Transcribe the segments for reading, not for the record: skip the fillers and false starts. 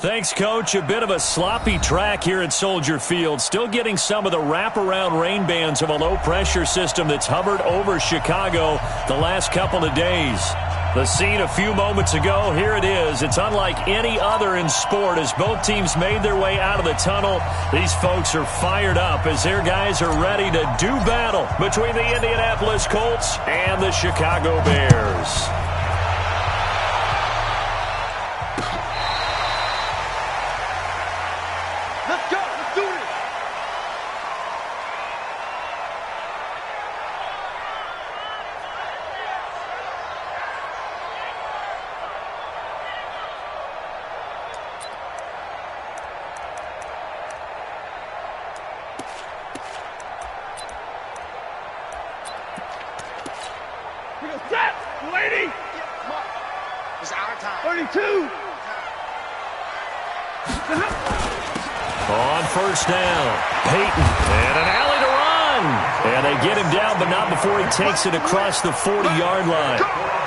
Thanks, Coach. A bit of a sloppy track here at Soldier Field. Still getting some of the wraparound rain bands of a low-pressure system that's hovered over Chicago the last couple of days. The scene a few moments ago, here it is. It's unlike any other in sport as both teams made their way out of the tunnel. These folks are fired up as their guys are ready to do battle between the Indianapolis Colts and the Chicago Bears. Lady! It's our time. 32! On first down, Peyton, and an alley to run. And they get him down, but not before he takes it across the 40-yard line.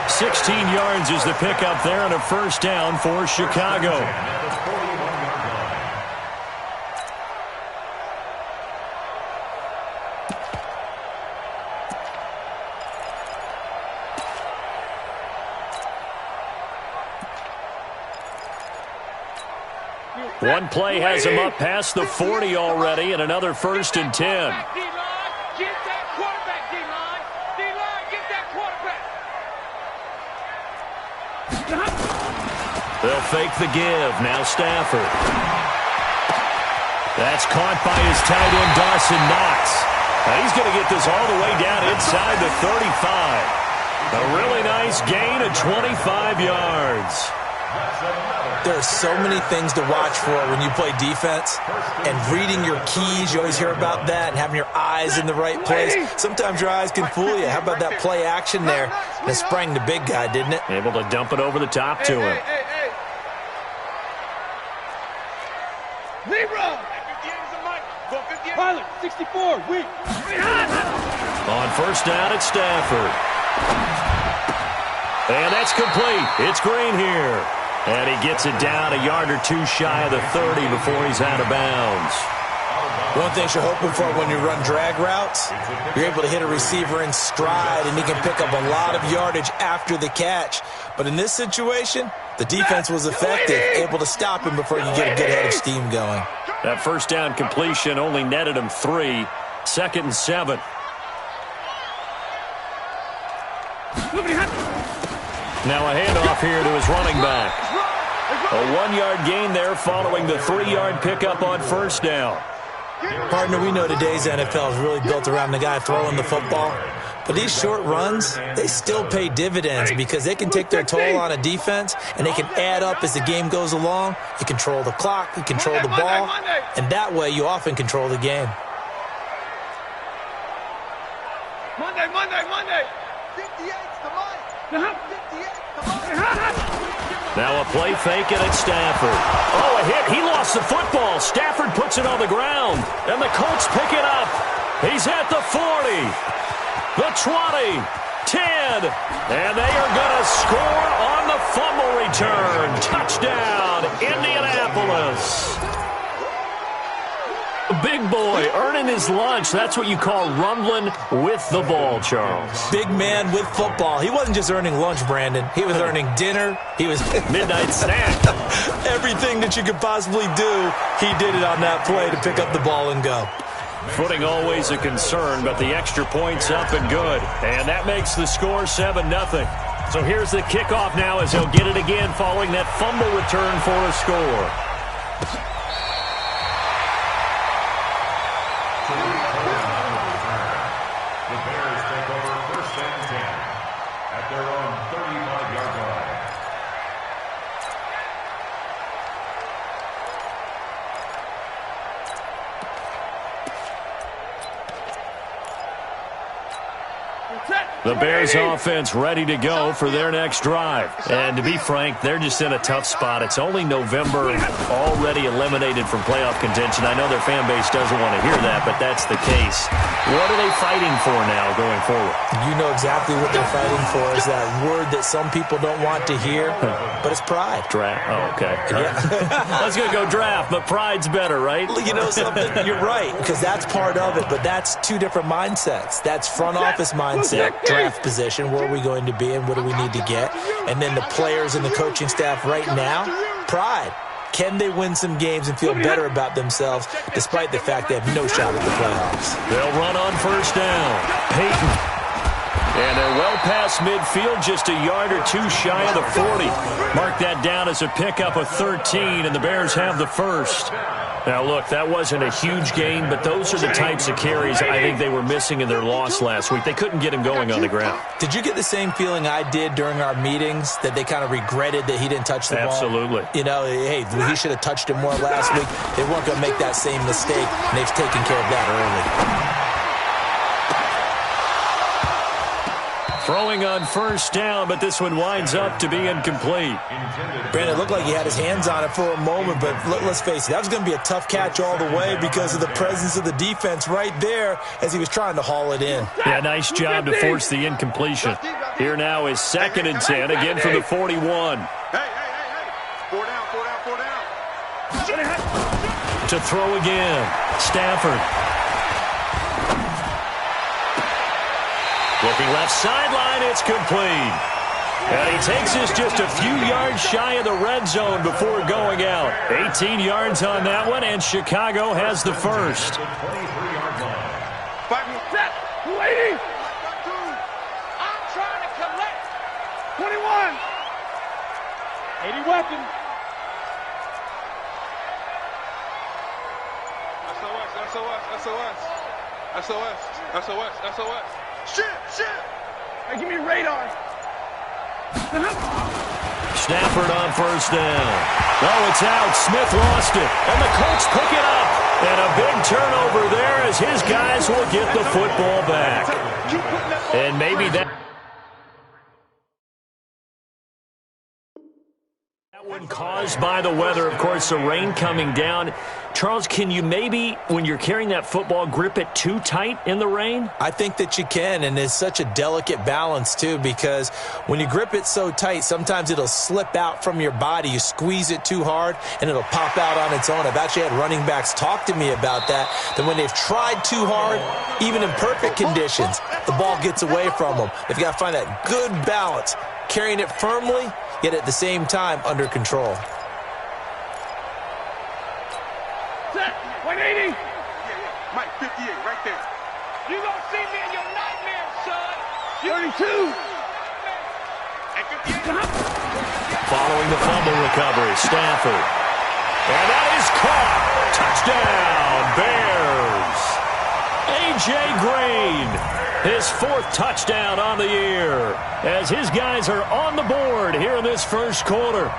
16 yards is the pickup there and a first down for Chicago. One play has him up past the 40 already, and another 1st and 10. D-line, get that quarterback, D-line. D-line, get that quarterback. They'll fake the give. Now Stafford. That's caught by his tight end, Dawson Knox. Now he's going to get this all the way down inside the 35. A really nice gain of 25 yards. There are so many things to watch for when you play defense, and reading your keys, you always hear about that, and having your eyes in the right place. Sometimes your eyes can fool you. How about that play action there? And it sprang the big guy, didn't it? Able to dump it over the top to him. Leroy! Pilot, 64, weak. On first down at Stafford. And that's complete. It's Green here. And he gets it down a yard or two shy of the 30 before he's out of bounds. One thing you're hoping for when you run drag routes, you're able to hit a receiver in stride, and he can pick up a lot of yardage after the catch. But in this situation, the defense was effective, able to stop him before you get a good head of steam going. That first down completion only netted him 3. 2nd and 7. Now a handoff here to his running back. A 1-yard gain there following the 3-yard pickup on first down. Partner, we know today's NFL is really built around the guy throwing the football. But these short runs, they still pay dividends because they can take their toll on a defense, and they can add up as the game goes along. You control the clock, you control the ball, and that way you often control the game. Monday. 58's the line. 58's the line. Now a play fake it at Stafford. Oh, a hit. He lost the football. Stafford puts it on the ground, and the Colts pick it up. He's at the 40, the 20, 10, and they are going to score on the fumble return. Touchdown, Indianapolis. Big boy earning his lunch. That's what you call rumbling with the ball, Charles. Big man with football. He wasn't just earning lunch, Brandon. He was earning dinner. He was midnight snack. Everything that you could possibly do, he did it on that play to pick up the ball and go. Footing always a concern, but the extra point's up and good. And that makes the score 7-0. So here's the kickoff now as he'll get it again following that fumble return for a score. The Bears take over 1st and 10 at their own 35-yard line. Set. The Bears offense ready to go for their next drive. And to be frank, they're just in a tough spot. It's only November, already eliminated from playoff contention. I know their fan base doesn't want to hear that, but that's the case. What are they fighting for now going forward? You know exactly what they're fighting for is that word that some people don't want to hear, but it's pride. Draft. Oh, okay. Yeah. I was going to go draft, but pride's better, right? You know something? You're right, because that's part of it, but that's two different mindsets. That's front office mindset, draft position, where are we going to be and what do we need to get? And then the players and the coaching staff right now, pride. Can they win some games and feel better about themselves despite the fact they have no shot at the playoffs? They'll run on first down. Peyton. And they're well past midfield, just a yard or two shy of the 40. Mark that down as a pickup of 13, and the Bears have the first. Now, look, that wasn't a huge gain, but those are the types of carries I think they were missing in their loss last week. They couldn't get him going on the ground. Did you get the same feeling I did during our meetings, that they kind of regretted that he didn't touch the ball? Absolutely. You know, hey, he should have touched it more last week. They weren't going to make that same mistake, and they've taken care of that early. Throwing on first down, but this one winds up to be incomplete. Brandon, it looked like he had his hands on it for a moment, but let's face it, that was going to be a tough catch all the way because of the presence of the defense right there as he was trying to haul it in. Yeah, nice job to force the incompletion. Here now is 2nd and 10, again from the 41. Hey. 4 down. To throw again, Stafford. Looking left sideline, it's complete. And he takes us just a few yards shy of the red zone before going out. 18 yards on that one, and Chicago has the first. 280. I'm trying to collect. 21. 80 weapon. SOS. Shit. Hey, give me radar. Stafford on first down. Oh, it's out. Smith lost it. And the Colts pick it up. And a big turnover there as his guys will get the football back. And maybe that one caused by the weather, of course, the rain coming down. Charles, can you maybe, when you're carrying that football, grip it too tight in the rain? I think that you can, and it's such a delicate balance, too, because when you grip it so tight, sometimes it'll slip out from your body. You squeeze it too hard, and it'll pop out on its own. I've actually had running backs talk to me about that when they've tried too hard, even in perfect conditions, the ball gets away from them. They've got to find that good balance, carrying it firmly, yet at the same time under control. 180. Mike, 58, right there. You gonna see me in your nightmare, son. 32. Following the fumble recovery, Stafford. And that is caught. Touchdown, Bears. A.J. Green, his 4th touchdown on the year, as his guys are on the board here in this first quarter.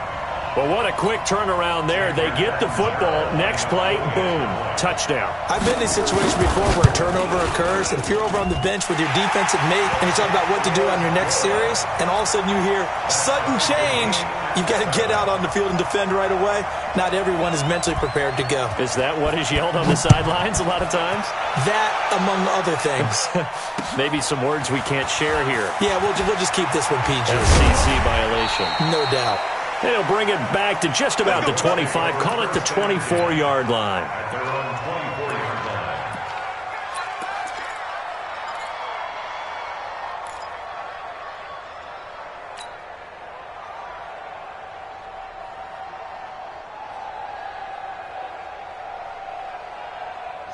Well, what a quick turnaround there. They get the football. Next play, boom, touchdown. I've been in a situation before where a turnover occurs, and if you're over on the bench with your defensive mate and you're talking about what to do on your next series, and all of a sudden you hear sudden change, you've got to get out on the field and defend right away. Not everyone is mentally prepared to go. Is that what is yelled on the sidelines a lot of times? That, among other things. Maybe some words we can't share here. Yeah, we'll just keep this one PG. FCC violation. No doubt. They'll bring it back to just about the 25. Call it the 24-yard line.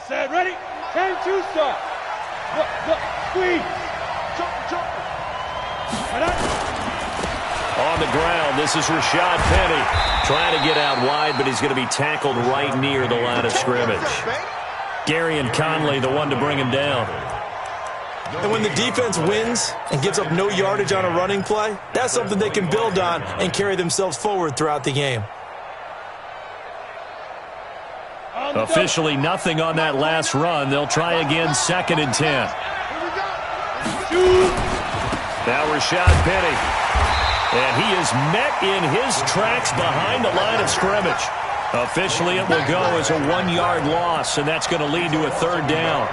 Set, ready? 10-2 start. Look, squeeze. Jump. On the ground, this is Rashad Penny trying to get out wide, but he's going to be tackled right near the line of scrimmage. Gary and Conley, the one to bring him down. And when the defense wins and gives up no yardage on a running play, that's something they can build on and carry themselves forward throughout the game. Officially nothing on that last run. They'll try again, 2nd and 10. Now Rashad Penny. And he is met in his tracks behind the line of scrimmage. Officially, it will go as a 1-yard loss, and that's going to lead to a 3rd down.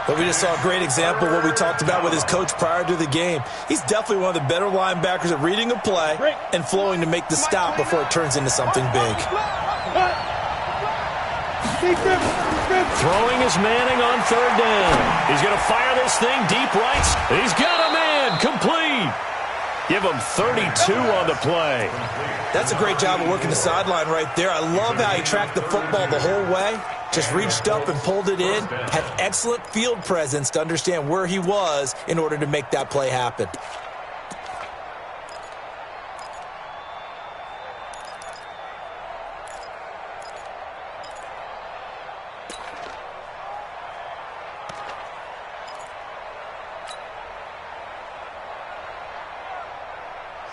But we just saw a great example of what we talked about with his coach prior to the game. He's definitely one of the better linebackers at reading a play and flowing to make the stop before it turns into something big. Throwing is Manning on 3rd down. He's going to fire this thing deep right. He's got a man. Complete. Give him 32 on the play. That's a great job of working the sideline right there. I love how he tracked the football the whole way. Just reached up and pulled it in. Had excellent field presence to understand where he was in order to make that play happen.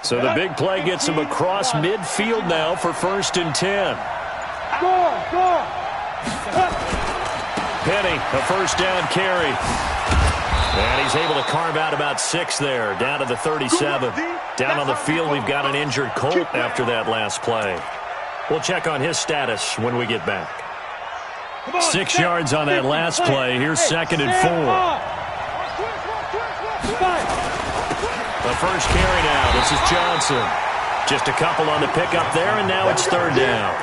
So the big play gets him across midfield now for 1st and 10. Penny, a 1st down carry. And he's able to carve out about 6 there, down to the 37. Down on the field, we've got an injured Colt after that last play. We'll check on his status when we get back. 6 yards on that last play. Here's 2nd and 4. The first carry now. This is Johnson. Just a couple on the pickup there, and now it's 3rd down.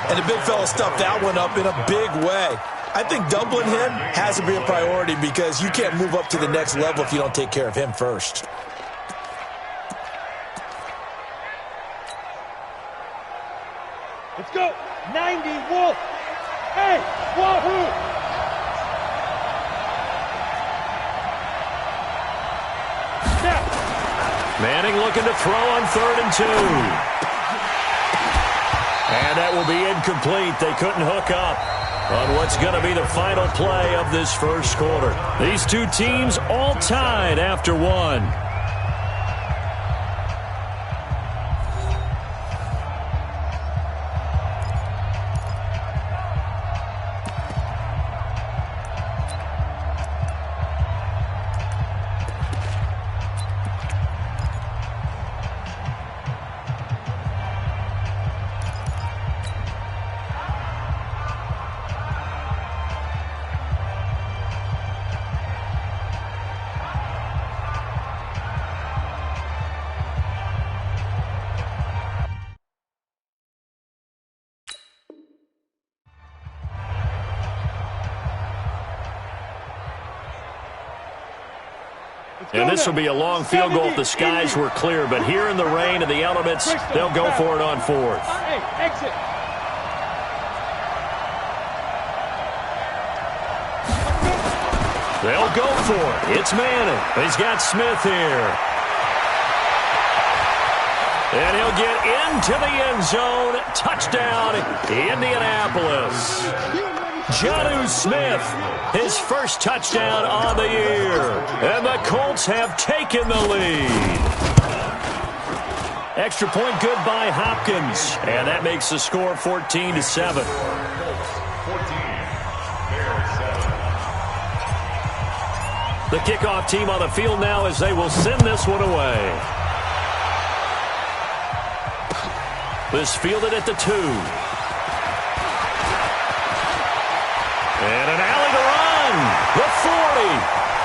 And the big fella stuffed that one up in a big way. I think doubling him has to be a priority because you can't move up to the next level if you don't take care of him first. Let's go. 90, Wolf. Hey, Wahoo. Manning looking to throw on 3rd and 2. And that will be incomplete. They couldn't hook up on what's going to be the final play of this first quarter. These two teams all tied after 1. And this will be a long field goal if the skies were clear. But here in the rain and the elements, they'll go for it on 4th. Hey, exit. They'll go for it. It's Manning. He's got Smith here. And he'll get into the end zone. Touchdown, Indianapolis. Jonnu Smith, his first touchdown on the year. And the Colts have taken the lead. Extra point good by Hopkins. And that makes the score 14-7. The kickoff team on the field now as they will send this one away. This fielded at the 2. And an alley to run. The 40.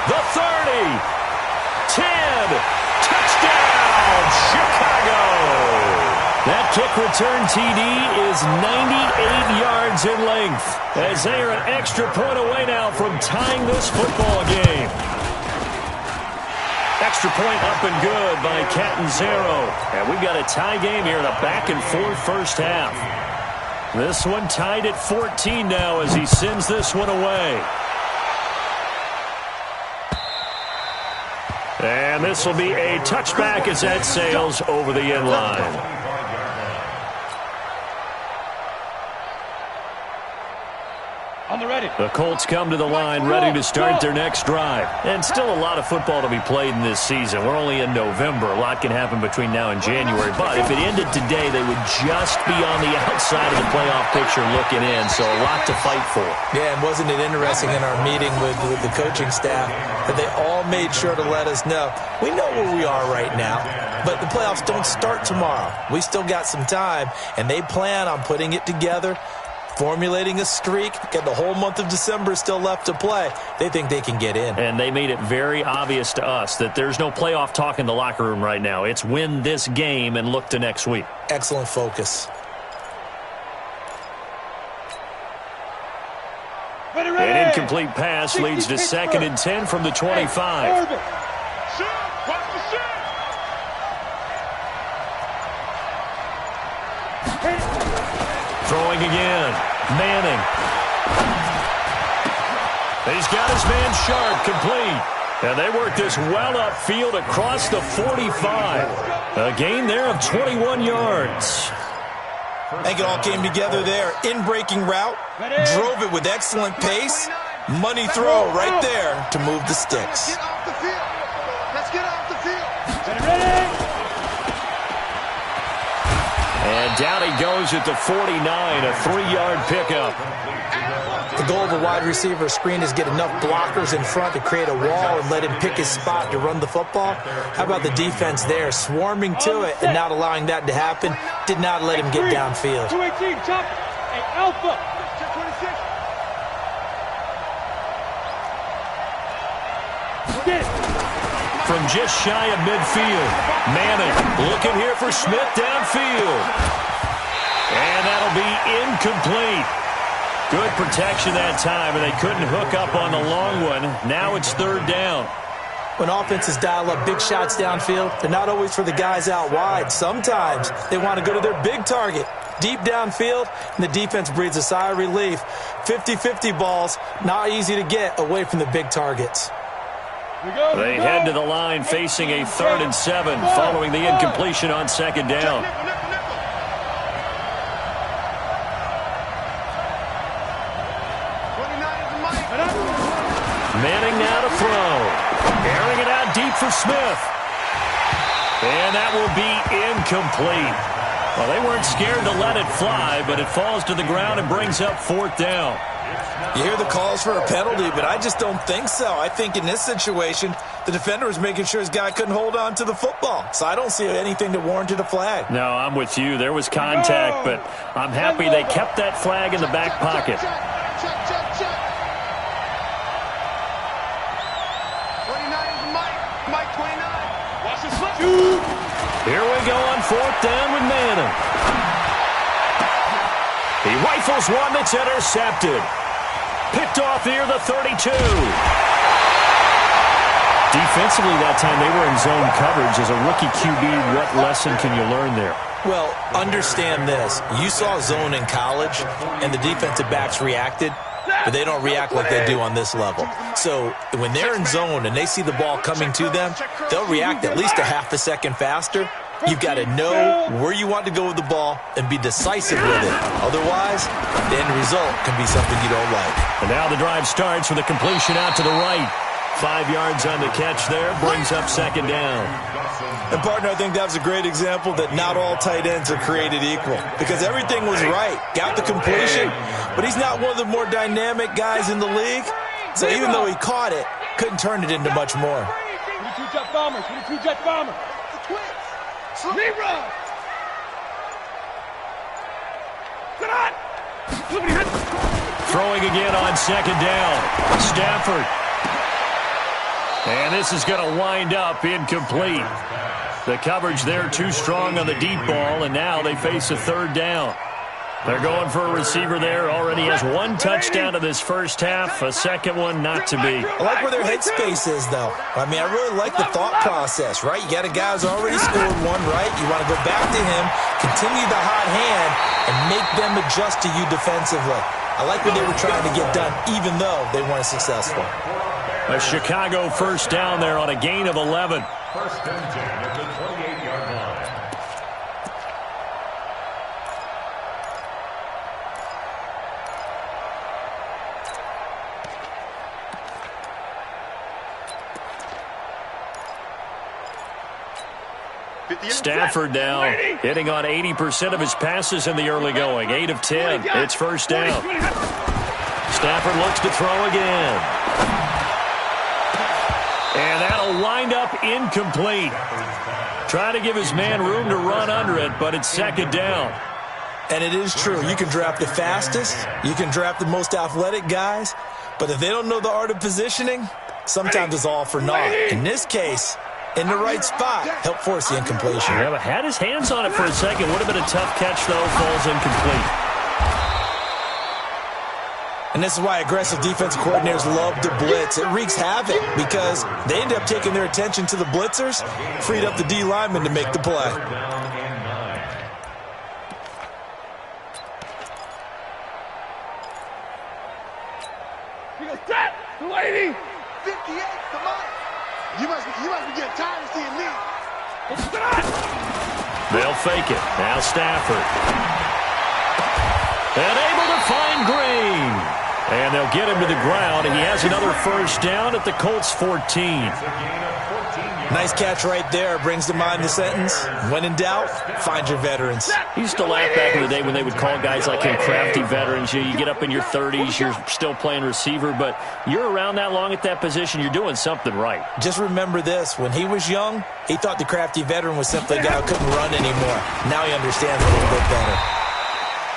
The 30. 10. Touchdown, Chicago. That kick return TD is 98 yards in length as they are an extra point away now from tying this football game. Extra point up and good by Catanzaro. And we've got a tie game here in a back-and-forth first half. This one tied at 14 now as he sends this one away. And this will be a touchback as that sails over the end line. On the ready. The Colts come to the line ready to start their next drive. And still a lot of football to be played in this season. We're only in November. A lot can happen between now and January. But if it ended today, they would just be on the outside of the playoff picture looking in. So a lot to fight for. Yeah, and wasn't it interesting in our meeting with the coaching staff that they all made sure to let us know, we know where we are right now, but the playoffs don't start tomorrow. We still got some time, and they plan on putting it together, formulating a streak, got the whole month of December still left to play. They think they can get in. And they made it very obvious to us that there's no playoff talk in the locker room right now. It's win this game and look to next week. Excellent focus. An incomplete pass leads to 2nd and 10 from the 25. Throwing again. Manning. He's got his man Sharp complete. And they work this well upfield across the 45. A gain there of 21 yards. I think it all came together there. In-breaking route. Drove it with excellent pace. Money throw right there to move the sticks. Get off the field. Let's get off the field. Ready. And down he goes at the 49, a 3-yard pickup. The goal of a wide receiver screen is get enough blockers in front to create a wall and let him pick his spot to run the football. How about the defense there, swarming to it and not allowing that to happen? Did not let him get downfield. 218, chop. Hey, Alpha. 26. From just shy of midfield, Manning looking here for Smith downfield. And that'll be incomplete. Good protection that time, and they couldn't hook up on the long one. Now it's 3rd down. When offenses dial up big shots downfield, they're not always for the guys out wide. Sometimes they want to go to their big target, deep downfield, and the defense breathes a sigh of relief. 50-50 balls, not easy to get away from the big targets. They head to the line facing a 3rd and 7 following the incompletion on 2nd down. Manning now to throw. Airing it out deep for Smith. And that will be incomplete. Well, they weren't scared to let it fly, but it falls to the ground and brings up 4th down. You hear the calls for a penalty, but I just don't think so. I think in this situation, the defender was making sure his guy couldn't hold on to the football. So I don't see anything that warranted a flag. No, I'm with you. There was contact, but I'm happy they kept that flag in the back pocket. 29 is Mike. Mike 29. Watch this foot. Here we go on 4th down with Manning. He rifles one that's intercepted. Picked off near the 32. Defensively that time, they were in zone coverage. As a rookie QB, what lesson can you learn there? Well, understand this. You saw zone in college, and the defensive backs reacted, but they don't react like they do on this level. So when they're in zone and they see the ball coming to them, they'll react at least a half a second faster. You've got to know where you want to go with the ball and be decisive with it. Otherwise, the end result can be something you don't like. And now the drive starts with a completion out to the right. 5 yards on the catch there, brings up 2nd down. And, partner, I think that was a great example that not all tight ends are created equal because everything was right. Got the completion, but he's not one of the more dynamic guys in the league. So even though he caught it, couldn't turn it into much more. 22 jet bombers. 22 jet bombers. The twins. Leroy. Good on. Throwing again on 2nd down. Stafford. And this is going to wind up incomplete. The coverage there too strong on the deep ball, and now they face a 3rd down. They're going for a receiver there. Already has 1 touchdown in this first half. A second one not to be. I like where their headspace is, though. I mean, I really like the thought process, right? You got a guy who's already scored 1, right? You want to go back to him, continue the hot hand, and make them adjust to you defensively. I like what they were trying to get done, even though they weren't successful. A Chicago first down there on a gain of 11. 1st and 10 at the 28-yard line. Stafford now hitting on 80% of his passes in the early going. 8 of 10. It's first down. Stafford looks to throw again. And that'll wind up incomplete. Try to give his man room to run under it, but it's second down. And it is true. You can draft the fastest. You can draft the most athletic guys. But if they don't know the art of positioning, sometimes it's all for naught. In this case, in the right spot, help force the incompletion. Yeah, but had his hands on it for a second. Would have been a tough catch, though. Falls incomplete. And this is why aggressive defensive coordinators love to blitz. It wreaks havoc because they end up taking their attention to the blitzers, freed up the D lineman to make the play. Lady! 58 to Mike. You must be getting tired of seeing me. They'll fake it. Now Stafford. And able to find Green. And they'll get him to the ground. And he has another first down at the Colts 14. Nice catch right there. Brings to mind the sentence, when in doubt, find your veterans. He used to laugh back in the day when they would call guys like him crafty veterans. You get up in your 30s, you're still playing receiver, but you're around that long at that position, you're doing something right. Just remember this. When he was young, he thought the crafty veteran was simply a guy who couldn't run anymore. Now he understands a little bit better.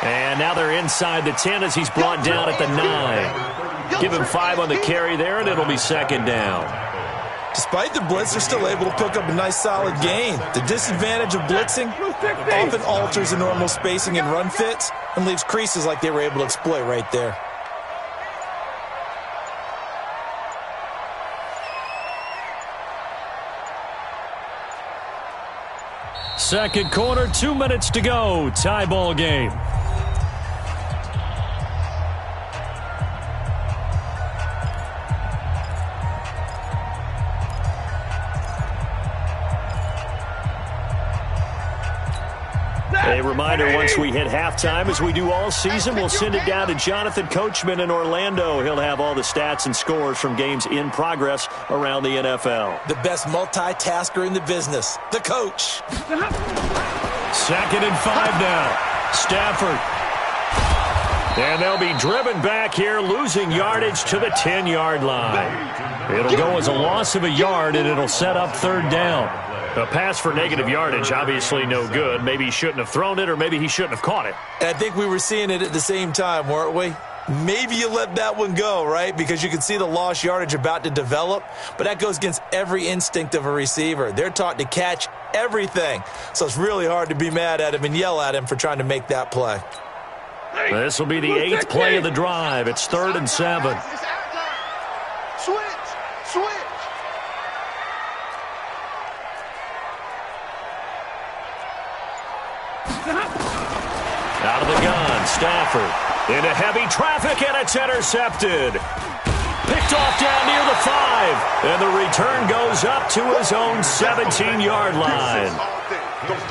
And now they're inside the 10 as he's brought down at the 9. Give him 5 on the carry there, and it'll be second down. Despite the blitz, they're still able to pick up a nice solid gain. The disadvantage of blitzing often alters the normal spacing and run fits and leaves creases like they were able to exploit right there. Second quarter, 2 minutes to go. Tie ball game. A reminder, once we hit halftime, as we do all season, we'll send it down to Jonathan Coachman in Orlando. He'll have all the stats and scores from games in progress around the NFL. The best multitasker in the business, the coach. 2nd and 5 now. Stafford. And they'll be driven back here, losing yardage to the 10-yard line. It'll go as a loss of a yard, and it'll set up third down. A pass for negative yardage, obviously no good. Maybe he shouldn't have thrown it, or maybe he shouldn't have caught it. And I think we were seeing it at the same time, weren't we? Maybe you let that one go, right? Because you can see the lost yardage about to develop. But that goes against every instinct of a receiver. They're taught to catch everything. So it's really hard to be mad at him and yell at him for trying to make that play. This will be the 8th play of the drive. It's 3rd and 7. Switch! Out of the gun, Stafford. Into heavy traffic, and it's intercepted. Picked off down near the 5. And the return goes up to his own 17-yard line.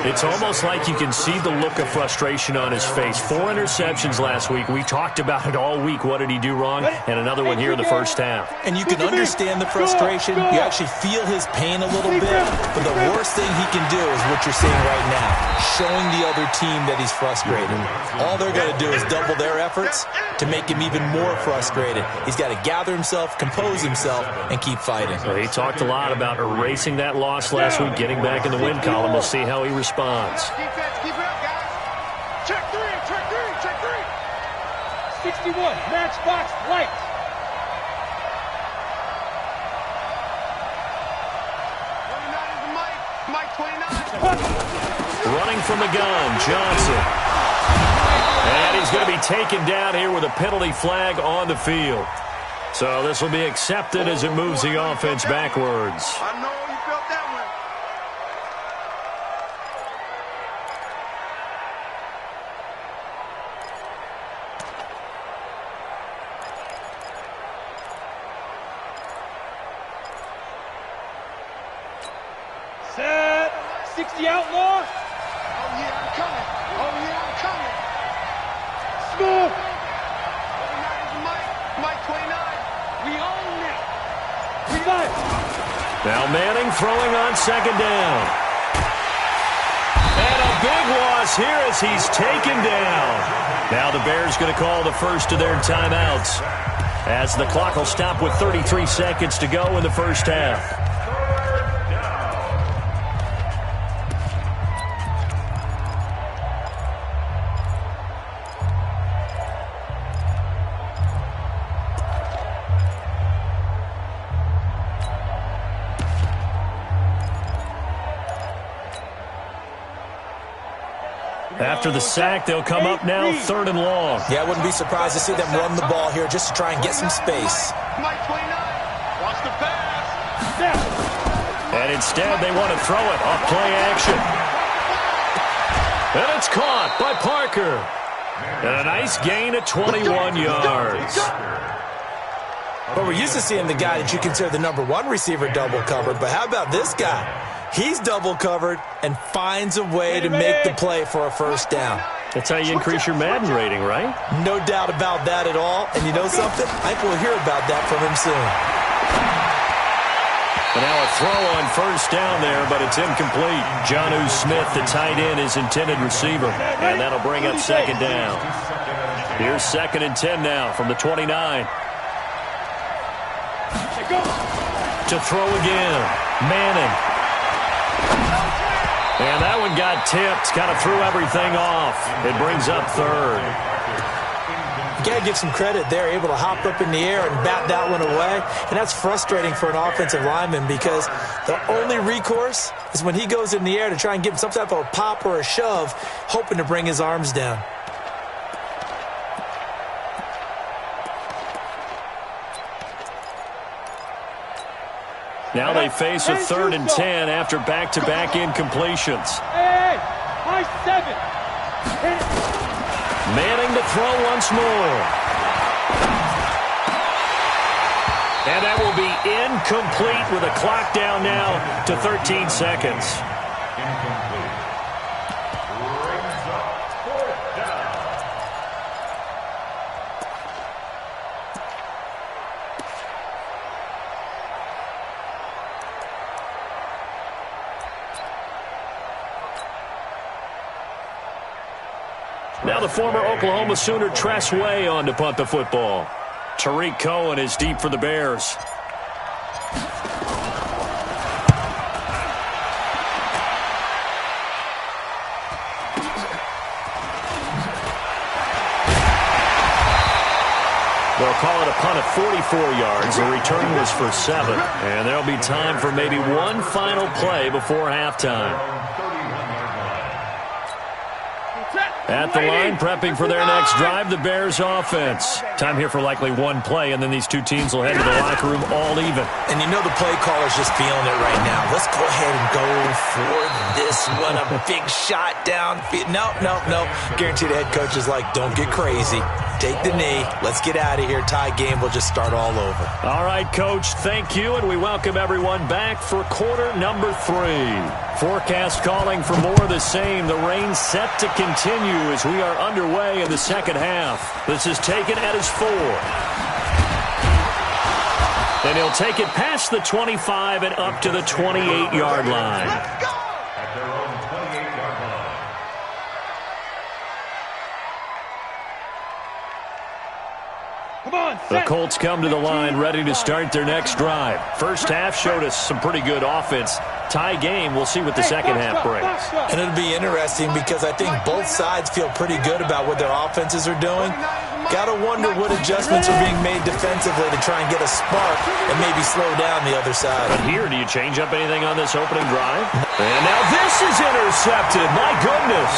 It's almost like you can see the look of frustration on his face. 4 interceptions last week. We talked about it all week. What did he do wrong? And another one here in the first half. And you can understand the frustration. You actually feel his pain a little bit. But the worst thing he can do is what you're seeing right now, showing the other team that he's frustrated. All they're going to do is double their efforts to make him even more frustrated. He's got to gather himself, compose himself, and keep fighting. Well, he talked a lot about erasing that loss last week, getting back in the win column. We'll see how he responds. Defense, keep it up, guys. Check 3. 61, matchbox lights. Mike 29. Running from the gun, Johnson. And he's going to be taken down here with a penalty flag on the field. So this will be accepted as it moves the offense backwards. I know you felt that one. Set. 60 outlaw. Oh, yeah, I'm coming. Score. 29 is Mike 29. We own it. Revive. Now Manning throwing on second down. loss here as he's taken down. Now the Bears going to call the first of their timeouts, as the clock will stop with 33 seconds to go in the first half. After the sack, they'll come up now 3rd and long. Yeah, I wouldn't be surprised to see them run the ball here just to try and get some space. Mike 29. Watch the pass. And instead, they want to throw it off play action. And it's caught by Parker. And a nice gain at 21 yards. Well, we're used to seeing the guy that you consider the #1 receiver double covered, but how about this guy? He's double covered and finds a way to make the play for a first down. That's how you increase your Madden rating, right? No doubt about that at all. And you know something? I think we'll hear about that from him soon. And now a throw on first down there, but it's incomplete. Jonnu Smith, the tight end, is intended receiver. And that'll bring up 2nd down. Here's 2nd and 10 now from the 29. To throw again. Manning. And that one got tipped, kind of threw everything off. It brings up 3rd. You got to give some credit there, able to hop up in the air and bat that one away. And that's frustrating for an offensive lineman because the only recourse is when he goes in the air to try and give some type of a pop or a shove, hoping to bring his arms down. Now they face a 3rd and 10 after back-to-back incompletions. Hey, high 7. Manning to throw once more. And that will be incomplete with a clock down now to 13 seconds. Incomplete. Brings up 4th down. Now the former Oklahoma Sooner Tress Way on to punt the football. Tariq Cohen is deep for the Bears. They'll call it a punt of 44 yards. The return was for 7. And there'll be time for maybe one final play before halftime. At the line, prepping for their next drive, the Bears offense. Time here for likely one play, and then these two teams will head to the locker room all even. And you know the play caller's just feeling it right now. Let's go ahead and go for this one. A big shot down. No. Guaranteed the head coach is like, don't get crazy. Take the knee. Let's get out of here. Tie game will just start all over. All right, Coach, thank you, and we welcome everyone back for quarter number 3. Forecast calling for more of the same. The rain set to continue as we are underway in the second half. This is taken at his 4. And he'll take it past the 25 and up to the 28-yard line. Let's go! At their own 28-yard line. Come on, The Colts come to the line ready to start their next drive. First half showed us some pretty good offense. Tie game, we'll see what the second half brings. And it'll be interesting because I think both sides feel pretty good about what their offenses are doing. Got to wonder what adjustments are being made defensively to try and get a spark and maybe slow down the other side. But here, do you change up anything on this opening drive? And now this is intercepted. My goodness.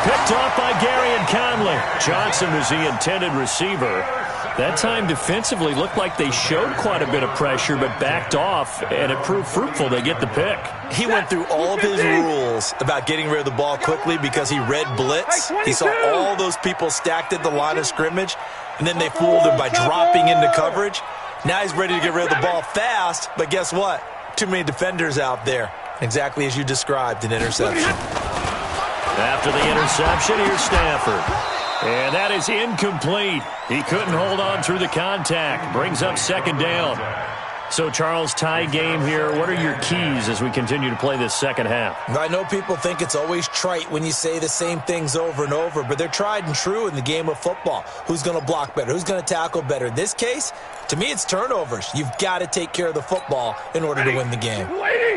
Picked off by Gary and Conley. Johnson was the intended receiver. That time defensively looked like they showed quite a bit of pressure but backed off, and it proved fruitful. They get the pick. He went through all of his rules about getting rid of the ball quickly because he read blitz. He saw all those people stacked at the line of scrimmage, and then they fooled him by dropping into coverage. Now he's ready to get rid of the ball fast, but guess what? Too many defenders out there. Exactly as you described, an interception. After the interception, here's Stafford. And that is incomplete. He couldn't hold on through the contact. Brings up second down. So, Charles, tie game here. What are your keys as we continue to play this second half? I know people think it's always trite when you say the same things over and over, but they're tried and true in the game of football. Who's going to block better? Who's going to tackle better? In this case, to me, it's turnovers. You've got to take care of the football in order to win the game.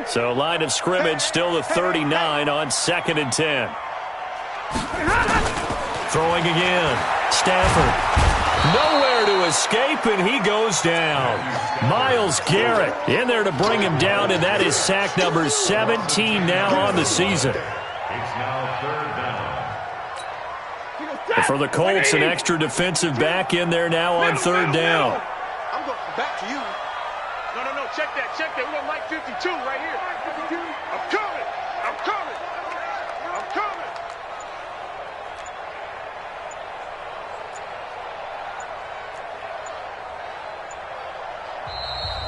So, line of scrimmage, still the 39 on 2nd and 10. Throwing again. Stafford. Nowhere to escape, and he goes down. Myles Garrett in there to bring him down, and that is sack number 17 now on the season. It's now 3rd down. For the Colts, an extra defensive back in there now on 3rd down. I'm going back to you. No, check that. We're going to like 52 right here. I'm coming.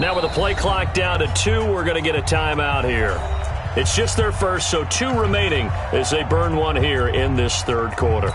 Now with the play clock down to 2, we're going to get a timeout here. It's just their first, so 2 remaining as they burn one here in this 3rd quarter.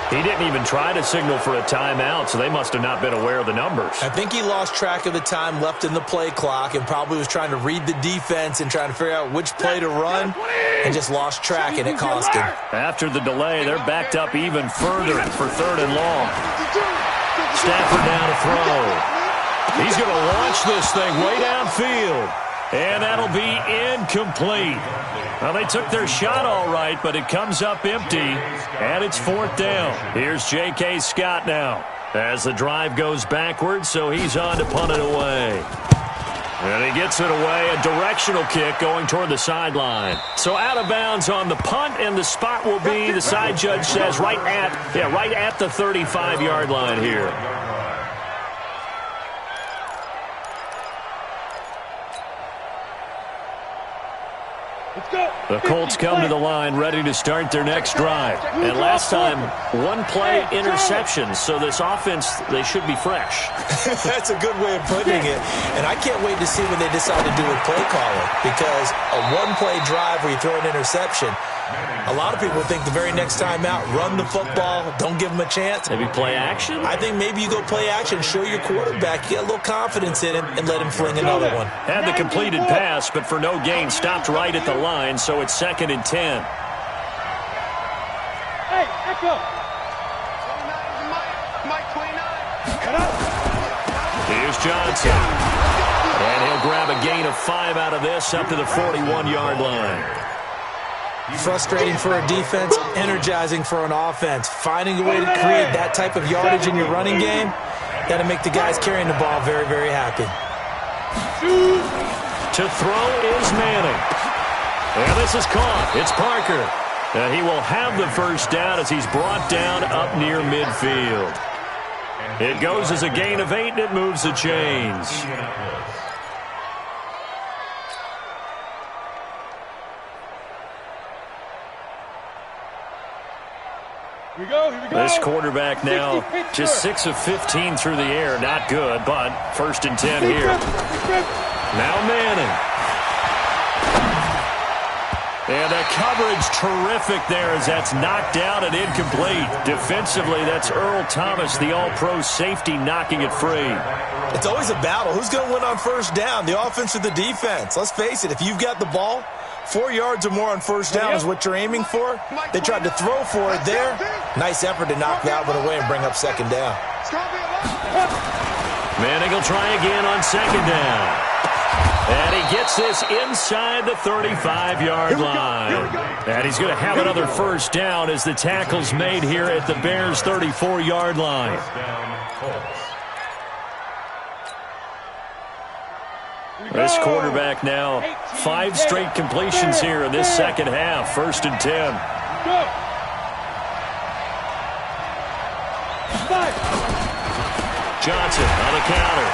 He didn't even try to signal for a timeout, so they must have not been aware of the numbers. I think he lost track of the time left in the play clock and probably was trying to read the defense and trying to figure out which play to run and just lost track, and it cost him. After the delay, they're backed up even further for 3rd and long. Stafford now to throw. He's going to launch this thing way downfield. And that'll be incomplete. Well, they took their shot all right, but it comes up empty, and it's 4th down. Here's J.K. Scott now as the drive goes backwards, so he's on to punt it away. And he gets it away, a directional kick going toward the sideline. So out of bounds on the punt, and the spot will be, the side judge says, right at the 35-yard line here. The Colts come to the line ready to start their next drive. And last time, 1-play interception, so this offense, they should be fresh. That's a good way of putting it. And I can't wait to see what they decide to do with play calling, because a 1-play drive where you throw an interception, a lot of people think the very next time out, run the football, don't give them a chance. Maybe play action? I think maybe you go play action, show your quarterback, get a little confidence in him, and let him fling another one. Had the completed pass, but for no gain, stopped right at the line, so it's 2nd and 10. Hey, Echo. Mike 29. Here's Johnson. And he'll grab a gain of 5 out of this up to the 41-yard line. Frustrating for a defense, energizing for an offense. Finding a way to create that type of yardage in your running game, got to make the guys carrying the ball very, very happy. To throw is Manning. And this is caught. It's Parker. And he will have the first down as he's brought down up near midfield. It goes as a gain of 8, and it moves the chains. Here we go. This quarterback now just 6 of 15 through the air. Not good, but 1st and 10 here. Now Manning. And the coverage terrific there as that's knocked down and incomplete. Defensively, that's Earl Thomas, the all-pro safety, knocking it free. It's always a battle. Who's going to win on 1st down, the offense or the defense? Let's face it, if you've got the ball, 4 yards or more on 1st down is what you're aiming for. They tried to throw for it there. Nice effort to knock that one away and bring up 2nd down. Manning will try again on 2nd down. And he gets this inside the 35-yard line. And he's going to have another 1st down as the tackle's made here at the Bears' 34-yard line. This quarterback now 5 straight completions here in this second half. 1st and 10. Johnson on the counter.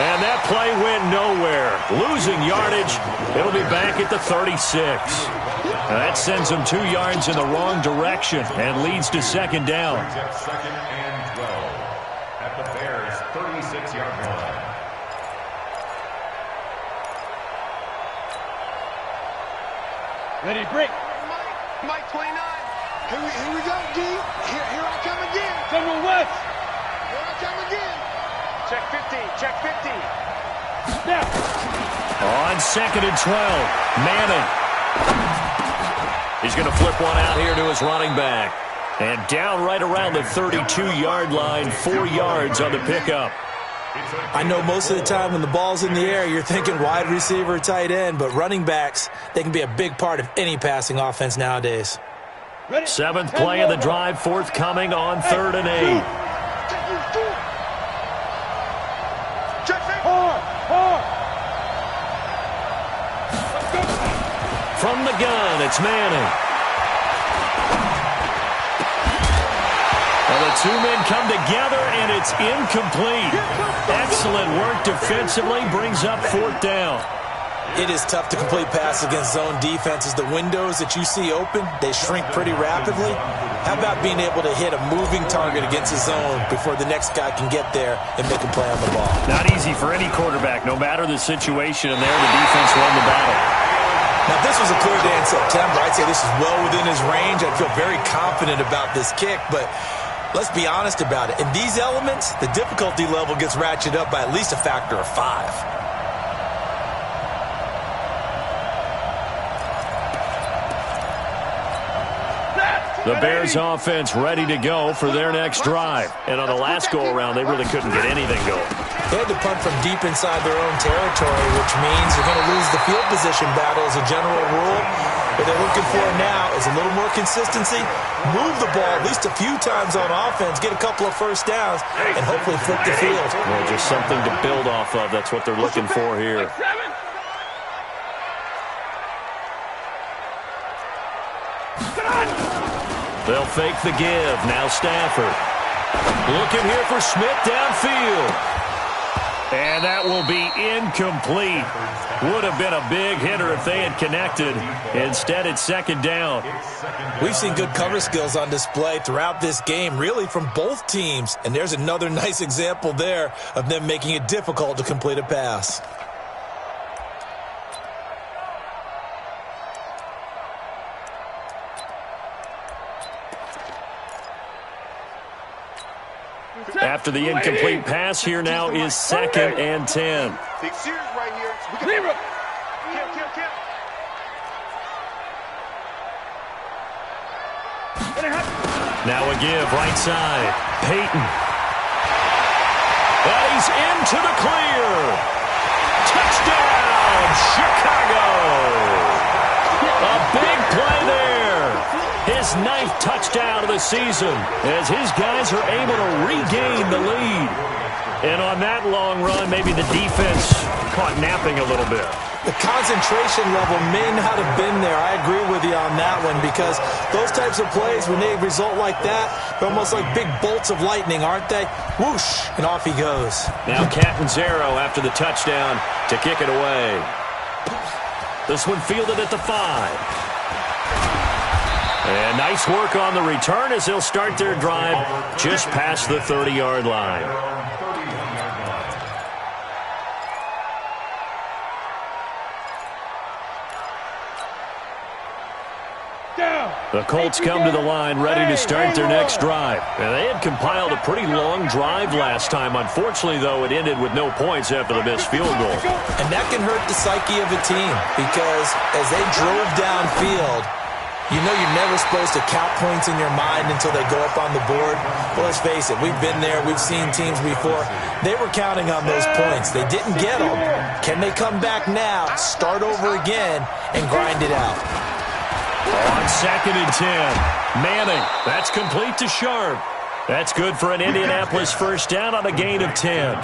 And that play went nowhere. Losing yardage. It'll be back at the 36. That sends them 2 yards in the wrong direction and leads to 2nd down. 2nd and 12 at the Bears' 36-yard line. Ready, break. Mike 29. Here we go, D. Here I come again. General West. Here I come again. Check 50. Check 50. Snap. On 2nd and 12. Manning. He's going to flip one out here to his running back. And down right around the 32-yard line. 4 yards on the pickup. I know most of the time when the ball's in the air, you're thinking wide receiver, tight end, but running backs, they can be a big part of any passing offense nowadays. 7th play of the drive, forthcoming on 3rd and 8. From the gun, it's Manning. Well, the 2 men come together, and it's incomplete. Excellent work defensively, brings up 4th down. It is tough to complete passes against zone defenses. The windows that you see open, they shrink pretty rapidly. How about being able to hit a moving target against a zone before the next guy can get there and make a play on the ball? Not easy for any quarterback, no matter the situation, and there the defense won the battle. Now, if this was a clear day in September, I'd say this is well within his range. I'd feel very confident about this kick, but let's be honest about it. In these elements, the difficulty level gets ratcheted up by at least a factor of 5. The Bears offense ready to go for their next drive. And on the last go-around, they really couldn't get anything going. They had to punt from deep inside their own territory, which means they're going to lose the field position battle as a general rule. What they're looking for now is a little more consistency, move the ball at least a few times on offense, get a couple of first downs, and hopefully flip the field. Well, just something to build off of. That's what they're looking for here. They'll fake the give. Now Stafford. Looking here for Smith downfield. And that will be incomplete. Would have been a big hitter if they had connected. Instead, it's 2nd down. We've seen good cover skills on display throughout this game, really from both teams. And there's another nice example there of them making it difficult to complete a pass. After the incomplete pass, here now is 2nd and 10. Big series right here. Kill. Now a give, right side. Peyton. And he's into the clear. Touchdown, Chicago. A big play there. His 9th touchdown of the season as his guys are able to regain the lead. And on that long run, maybe the defense caught napping a little bit. The concentration level may not have been there. I agree with you on that one because those types of plays, when they result like that, they're almost like big bolts of lightning, aren't they? Whoosh, and off he goes. Now Catanzaro after the touchdown to kick it away. This one fielded at the 5. And nice work on the return as they'll start their drive just past the 30-yard line. The Colts come to the line ready to start their next drive. And they had compiled a pretty long drive last time. Unfortunately, though, it ended with no points after the missed field goal. And that can hurt the psyche of a team because as they drove downfield, you know you're never supposed to count points in your mind until they go up on the board. Well, let's face it, we've been there. We've seen teams before. They were counting on those points. They didn't get them. Can they come back now, start over again, and grind it out? On 2nd and 10, Manning. That's complete to Sharp. That's good for an Indianapolis first down on a gain of 10.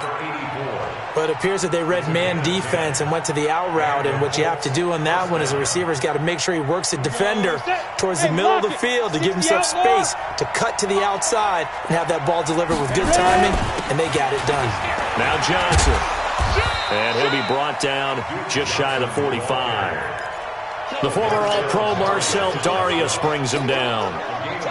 Well, it appears that they read man defense and went to the out route, and what you have to do on that one is the receiver's got to make sure he works the defender towards the middle of the field to give himself space to cut to the outside and have that ball delivered with good timing, and they got it done. Now Johnson. And he'll be brought down just shy of the 45. The former All-Pro Marcel Darius brings him down.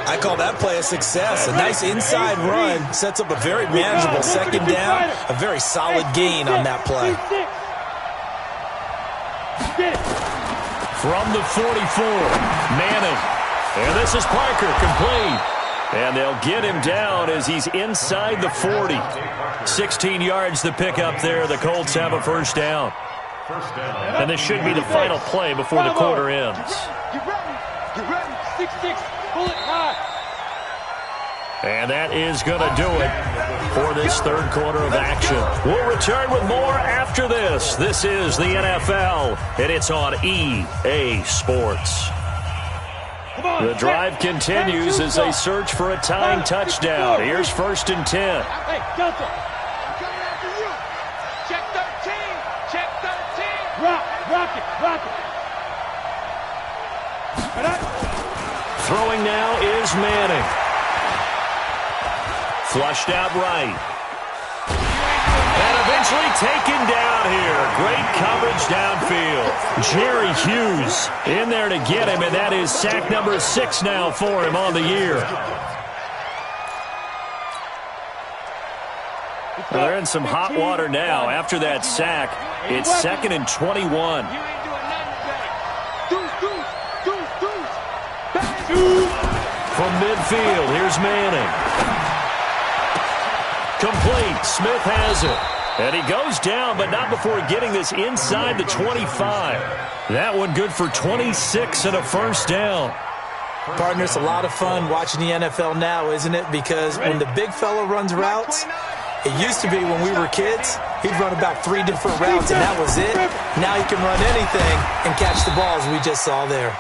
I call that play a success. A nice inside run sets up a very manageable second down, a very solid gain on that play. From the 44, Manning. And this is Parker, complete. And they'll get him down as he's inside the 40. 16 yards to pick up there. The Colts have a first down. And this should be the final play before the quarter ends. Get ready. Get ready. 6-6. Pull it high. And that is going to do it for this third quarter of action. We'll return with more after this. This is the NFL, and it's on EA Sports. The drive continues as they search for a tying touchdown. Here's 1st and 10. Hey, Delta. I'm coming after you. Check 13. Check 13. Rock it. Throwing now is Manning. Flushed out right. And eventually taken down here. Great coverage downfield. Jerry Hughes in there to get him, and that is sack number 6 now for him on the year. Well, they're in some hot water now. After that sack, it's 2nd and 21. You ain't doing nothing today. Deuce. From midfield, here's Manning. Complete. Smith has it. And he goes down, but not before getting this inside the 25. That one good for 26 and a first down. Partner, it's a lot of fun watching the NFL now, isn't it? Because when the big fella runs routes, it used to be when we were kids, he'd run about 3 different routes, and that was it. Now he can run anything and catch the balls we just saw there.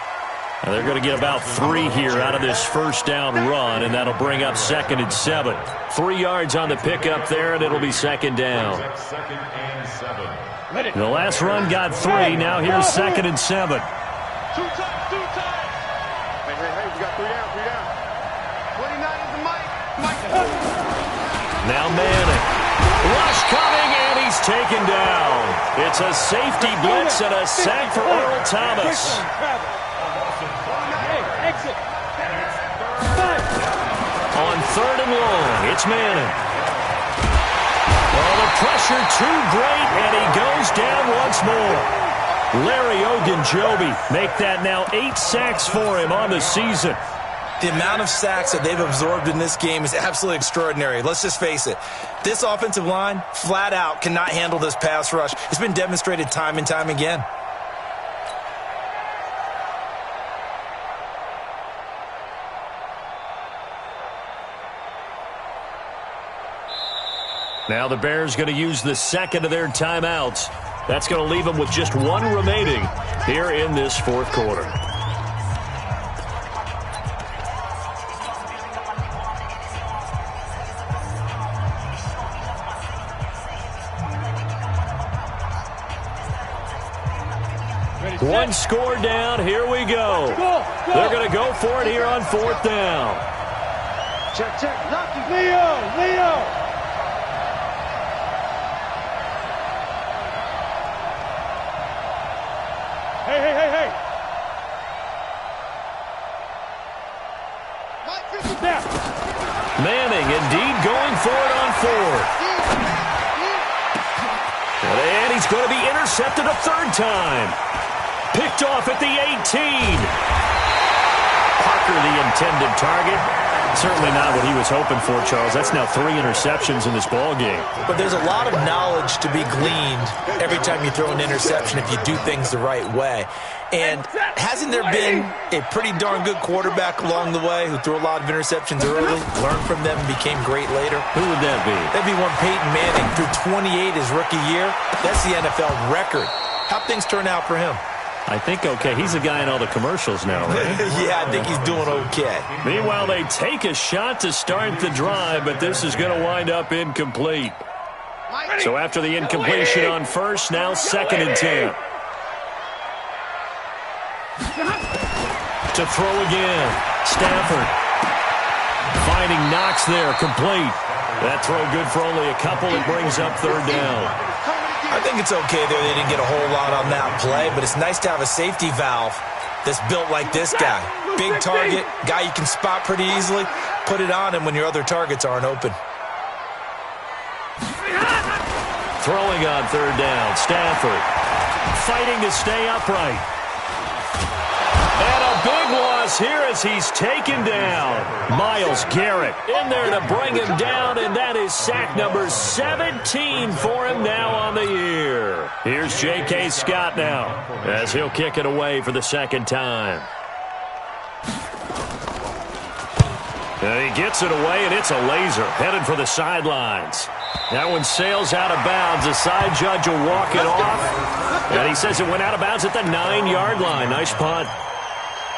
And they're going to get about 3 here out of this first down run, and that'll bring up 2nd and 7. 3 yards on the pickup there, and it'll be 2nd down. The last run got 3. Now here's 2nd and 7. 2 times. Hey, we got 3 down. 29 is the mic. Now Manning. Rush coming, and he's taken down. It's a safety blitz and a sack for Earl Thomas. Exit. On 3rd and long, it's Manning. Oh, the pressure too great, and he goes down once more. Larry Ogunjobi make that now 8 sacks for him on the season. The amount of sacks that they've absorbed in this game is absolutely extraordinary. Let's just face it. This offensive line, flat out, cannot handle this pass rush. It's been demonstrated time and time again. Now the Bears going to use the second of their timeouts. That's going to leave them with just 1 remaining here in this fourth quarter. One score down. Here we go. They're going to go for it here on 4th down. Check. Lucky. Leo. Hey. Manning indeed going for it on 4th. And he's going to be intercepted a 3rd time. Picked off at the 18. Parker, the intended target. Certainly not what he was hoping for, Charles. That's now 3 interceptions in this ball game. But there's a lot of knowledge to be gleaned every time you throw an interception if you do things the right way. And hasn't there been a pretty darn good quarterback along the way who threw a lot of interceptions early, learned from them, and became great later? Who would that be? That'd be one Peyton Manning. Threw 28 his rookie year. That's the NFL record. How'd things turn out for him? I think okay. He's a guy in all the commercials now, right? Yeah, I think he's doing okay. Meanwhile, they take a shot to start the drive, but this is going to wind up incomplete. So after the incompletion on first, now 2nd and 10. To throw again. Stafford. Finding Knox there, complete. That throw good for only a couple. It brings up 3rd down. I think it's okay there. They didn't get a whole lot on that play, but it's nice to have a safety valve that's built like this guy. Big target, guy you can spot pretty easily. Put it on him when your other targets aren't open. Throwing on 3rd down. Stafford fighting to stay upright. And a big loss here as he's taken down. Myles Garrett in there to bring him down, and that is sack number 17 for him now on the year. Here's J.K. Scott now as he'll kick it away for the 2nd time. And he gets it away, and it's a laser headed for the sidelines. That one sails out of bounds. The side judge will walk it off. And he says it went out of bounds at the 9-yard line. Nice punt.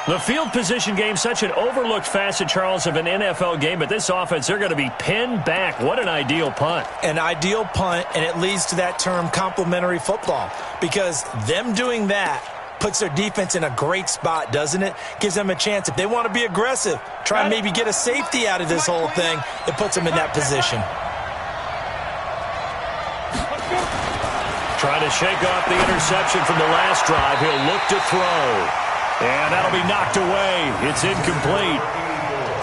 The field position game, such an overlooked facet, Charles, of an NFL game. But this offense, they're going to be pinned back. What an ideal punt. An ideal punt, and it leads to that term complementary football. Because them doing that puts their defense in a great spot, doesn't it? Gives them a chance. If they want to be aggressive, try and maybe get a safety out of this whole thing, it puts them in that position. Trying to shake off the interception from the last drive. He'll look to throw. And that'll be knocked away. It's incomplete.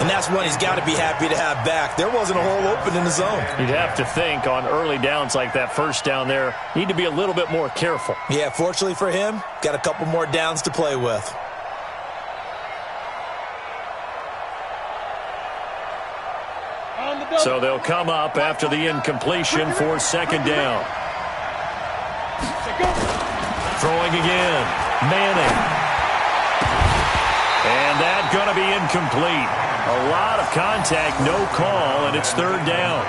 And that's one he's got to be happy to have back. There wasn't a hole open in the zone. You'd have to think on early downs like that, first down there, need to be a little bit more careful. Yeah, fortunately for him, got a couple more downs to play with. So they'll come up after the incompletion for 2nd down. Throwing again. Manning. And that's going to be incomplete. A lot of contact, no call, and it's 3rd down.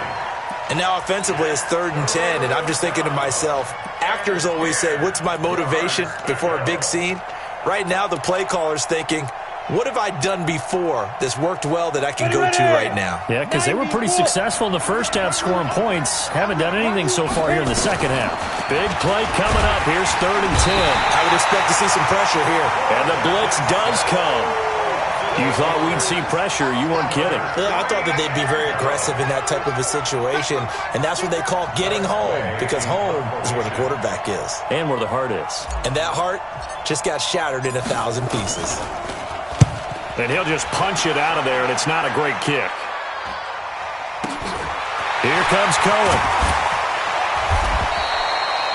And now offensively it's 3rd and 10, and I'm just thinking to myself, actors always say, what's my motivation before a big scene? Right now the play caller's thinking, what have I done before that's worked well that I can go to right now? Yeah, because they were pretty successful in the first half scoring points. Haven't done anything so far here in the second half. Big play coming up. Here's 3rd and 10. I would expect to see some pressure here. And the blitz does come. You thought we'd see pressure. You weren't kidding. Yeah, I thought that they'd be very aggressive in that type of a situation, and that's what they call getting home, because home is where the quarterback is. And where the heart is. And that heart just got shattered in 1,000 pieces. And he'll just punch it out of there, and it's not a great kick. Here comes Cohen.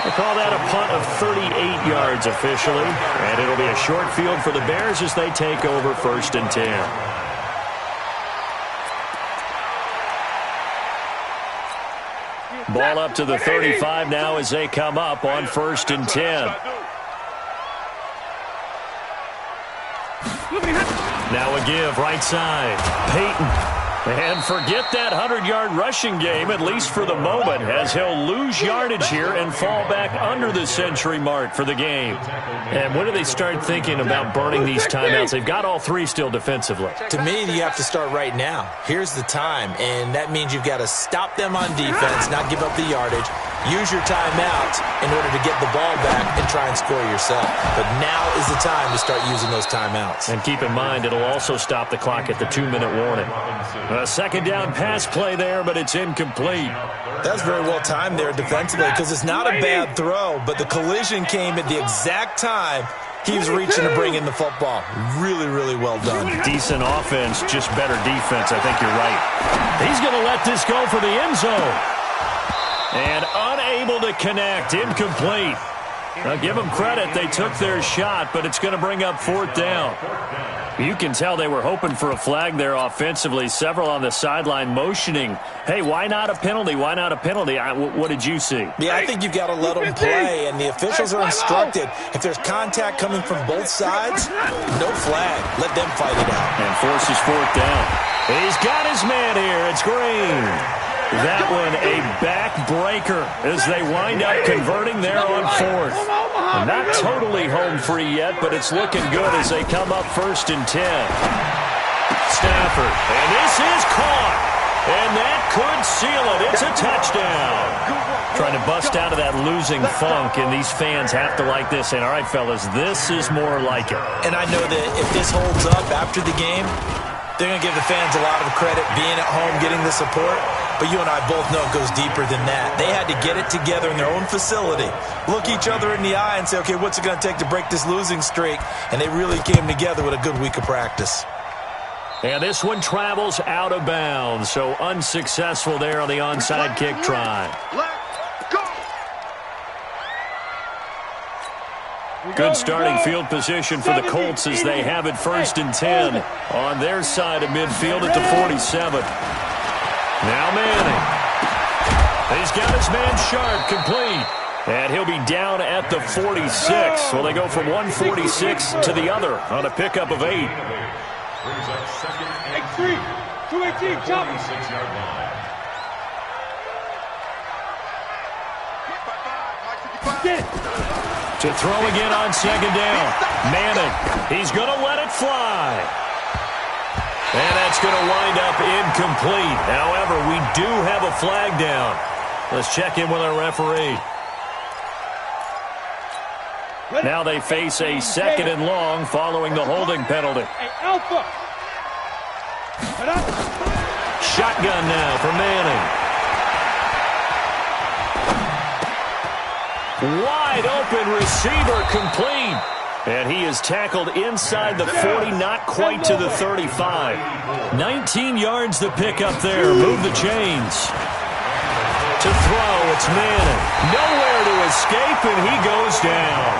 They call that a punt of 38 yards officially, and it'll be a short field for the Bears as they take over 1st and 10. Ball up to the 35 now as they come up on 1st and 10. Now a give, right side. Peyton. And forget that 100-yard rushing game, at least for the moment, as he'll lose yardage here and fall back under the century mark for the game. And when do they start thinking about burning these timeouts? They've got all 3 still defensively. To me, you have to start right now. Here's the time, and that means you've got to stop them on defense, not give up the yardage, use your timeouts in order to get the ball back and try and score yourself. But now is the time to start using those timeouts. And keep in mind, it'll also stop the clock at the 2-minute warning. A 2nd down pass play there, but it's incomplete. That's very well timed there defensively, because it's not a bad throw, but the collision came at the exact time he was reaching to bring in the football. Really, really well done. Decent offense, just better defense. I think you're right. He's going to let this go for the end zone. And unable to connect. Incomplete. Now, give them credit. They took their shot, but it's going to bring up 4th down. You can tell they were hoping for a flag there offensively. Several on the sideline motioning, hey, why not a penalty? Why not a penalty? What did you see? Yeah, I think you've got to let them play, and the officials are instructed. If there's contact coming from both sides, no flag. Let them fight it out. And forces 4th down. He's got his man here. It's Green. That one a backbreaker as they wind up converting there on 4th. Not totally home free yet, but it's looking good as they come up 1st and 10. Stafford, and this is caught. And that could seal it. It's a touchdown. Trying to bust out of that losing funk, and these fans have to like this. And, all right, fellas, this is more like it. And I know that if this holds up after the game, they're going to give the fans a lot of credit being at home, getting the support. But you and I both know it goes deeper than that. They had to get it together in their own facility, look each other in the eye and say, okay, what's it going to take to break this losing streak? And they really came together with a good week of practice. And this one travels out of bounds, so unsuccessful there on the onside kick try. Good starting field position for the Colts as they have it 1st and 10 on their side of midfield at the 47. Now Manning. He's got his man Sharp complete. And he'll be down at the 46. Well, they go from 146 to the other on a pickup of 8. Brings up 2nd and 3. 218, chop. 46-yard line. To throw again on 2nd down. Manning. He's going to let it fly. And that's going to wind up incomplete. However, we do have a flag down. Let's check in with our referee. Now they face a 2nd and long following the holding penalty. Alpha. Shotgun now for Manning. Wide open receiver complete. And he is tackled inside the 40, not quite to the 35. 19 yards the pick up there. Move the chains. To throw, it's Manning. Nowhere to escape, and he goes down.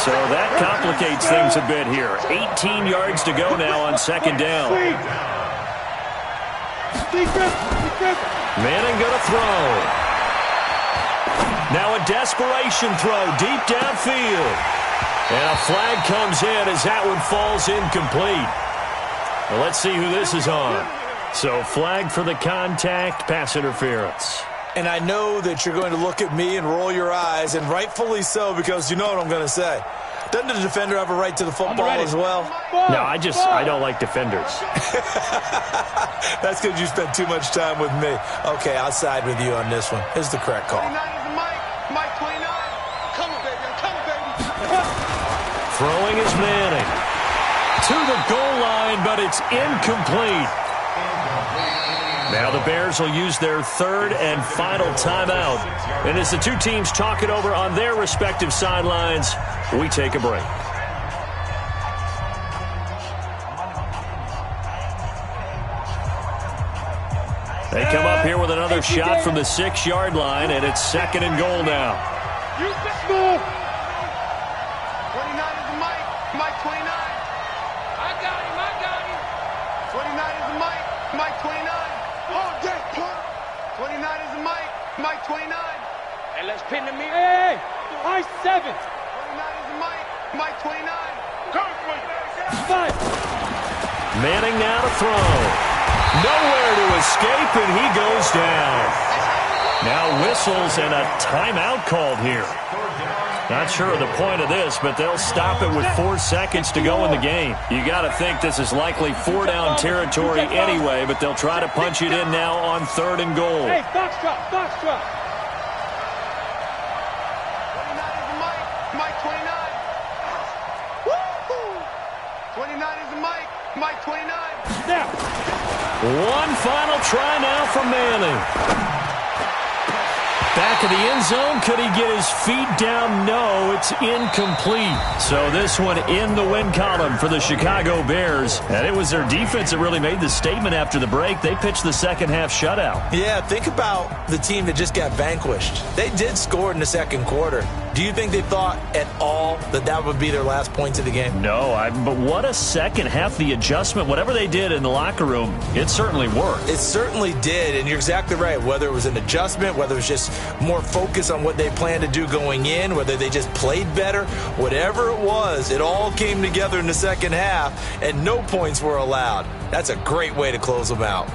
So that complicates things a bit here. 18 yards to go now on 2nd down. Manning going to throw. Now a desperation throw deep downfield. And a flag comes in as that one falls incomplete. Well, let's see who this is on. So flag for the contact, pass interference. And I know that you're going to look at me and roll your eyes, and rightfully so, because you know what I'm going to say. Doesn't the defender have a right to the football as well? No, I don't like defenders. That's because you spent too much time with me. Okay, I'll side with you on this one. Here's the correct call. Mike 29. Come on, baby. Come on, baby. Throwing is Manning. To the goal line, but it's incomplete. Now the Bears will use their 3rd and final timeout. And as the two teams talk it over on their respective sidelines, we take a break. They come up here with another shot from the 6-yard line, and it's 2nd and goal now. 29 is Mike. Mike 29. I got him. 29 is Mike. Mike 29. All day, punk. 29 is Mike. Mike 29. And let's pin the mirror. Hey, I-7. 29 is Mike. Mike 29. Come on, 5. Manning now to throw. Nowhere to escape, and he goes down. Now whistles and a timeout called here. Not sure of the point of this, but they'll stop it with 4 seconds to go in the game. You got to think this is likely 4-down territory anyway, but they'll try to punch it in now on 3rd and goal. Hey, box drop. 29 is Mike. Mike 29. Woo-hoo. 29 is Mike. Mike 29. Now. One final try now for Manning. Back of the end zone. Could he get his feet down? No, it's incomplete. So this one in the win column for the Chicago Bears. And it was their defense that really made the statement after the break. They pitched the second half shutout. Yeah, think about the team that just got vanquished. They did score in the 2nd quarter. Do you think they thought at all that that would be their last points of the game? No, but what a second half. The adjustment, whatever they did in the locker room, it certainly worked. It certainly did, and you're exactly right. Whether it was an adjustment, whether it was just more focus on what they planned to do going in, whether they just played better, whatever it was, it all came together in the second half, and no points were allowed. That's a great way to close them out.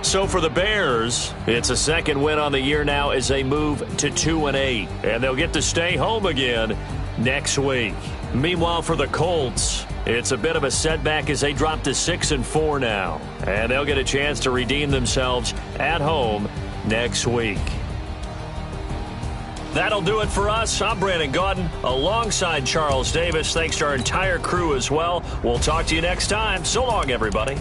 So for the Bears, it's a 2nd win on the year now as they move to 2-8. And they'll get to stay home again next week. Meanwhile, for the Colts, It's a bit of a setback as they drop to 6-4 now. And they'll get a chance to redeem themselves at home next week. That'll do it for us. I'm Brandon Gaudin alongside Charles Davis. Thanks to our entire crew as well. We'll talk to you next time. So long, everybody.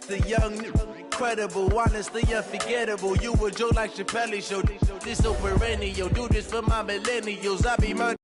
the young, incredible, honestly unforgettable. You a joke like Chappelle Show. This so perennial. Do this for my millennials. I be murdered.